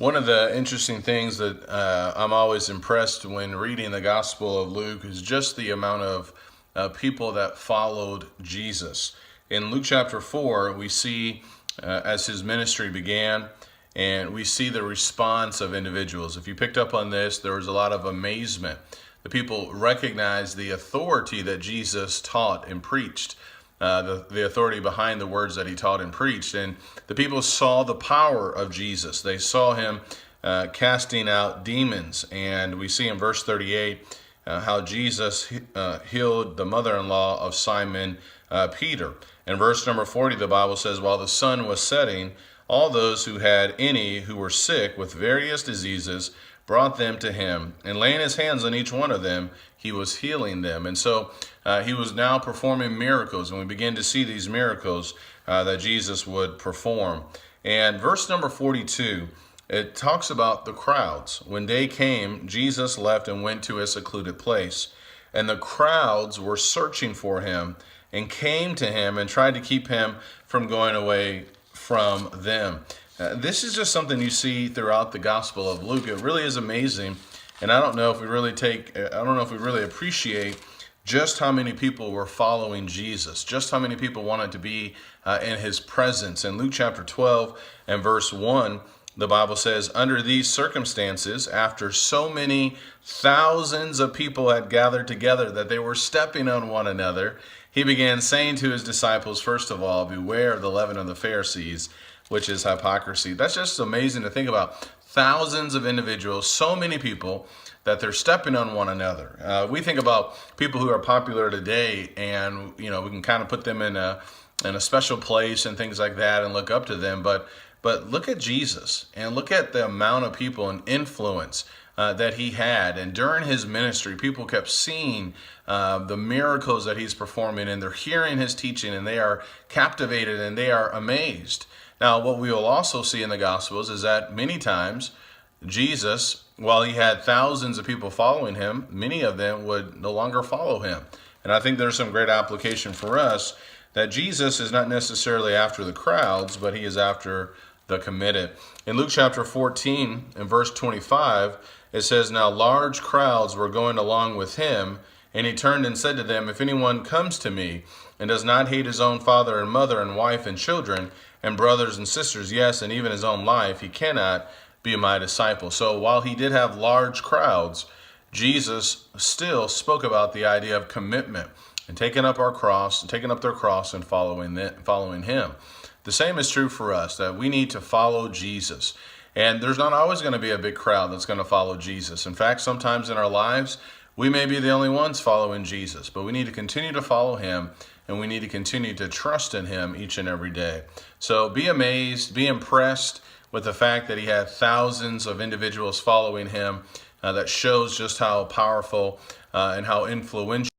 One of the interesting things that I'm always impressed when reading the Gospel of Luke is just the amount of people that followed Jesus. In Luke chapter 4, we see as his ministry began, and we see the response of individuals. If you picked up on this, there was a lot of amazement. The people recognized the authority that Jesus taught and preached. The authority behind the words that he taught and preached. And the people saw the power of Jesus. They saw him casting out demons. And we see in verse 38 how Jesus healed the mother-in-law of Simon Peter. In verse number 40, the Bible says, while the sun was setting, all those who had any who were sick with various diseases brought them to him, and laying his hands on each one of them, he was healing them. And so he was now performing miracles, and we begin to see these miracles that Jesus would perform. And verse number 42, it talks about the crowds. When day came, Jesus left and went to a secluded place, and the crowds were searching for him and came to him and tried to keep him from going away from them. This is just something you see throughout the Gospel of Luke. It really is amazing, and I don't know if we really appreciate just how many people were following Jesus, just how many people wanted to be in his presence. In Luke chapter 12 and verse 1, the Bible says, under these circumstances, after so many thousands of people had gathered together that they were stepping on one another, he began saying to his disciples, first of all, beware of the leaven of the Pharisees, which is hypocrisy. That's just amazing to think about. Thousands of individuals, so many people that they're stepping on one another. We think about people who are popular today, and we can kind of put them in a special place and things like that, and look up to them. But look at Jesus, and look at the amount of people and influence that he had. And during his ministry, people kept seeing the miracles that he's performing, and they're hearing his teaching, and they are captivated and they are amazed. Now, what we will also see in the Gospels is that many times Jesus, while he had thousands of people following him, many of them would no longer follow him. And I think there's some great application for us that Jesus is not necessarily after the crowds, but he is after the committed. In Luke chapter 14 and verse 25, it says, now large crowds were going along with him, and he turned and said to them, if anyone comes to me and does not hate his own father and mother and wife and children and brothers and sisters, yes, and even his own life, he cannot be my disciple. So while he did have large crowds, Jesus still spoke about the idea of commitment and taking up their cross and following him. The same is true for us, that we need to follow Jesus. And there's not always going to be a big crowd that's going to follow Jesus. In fact, sometimes in our lives, we may be the only ones following Jesus, but we need to continue to follow him, and we need to continue to trust in him each and every day. So be amazed, be impressed with the fact that he had thousands of individuals following him. That shows just how powerful and how influential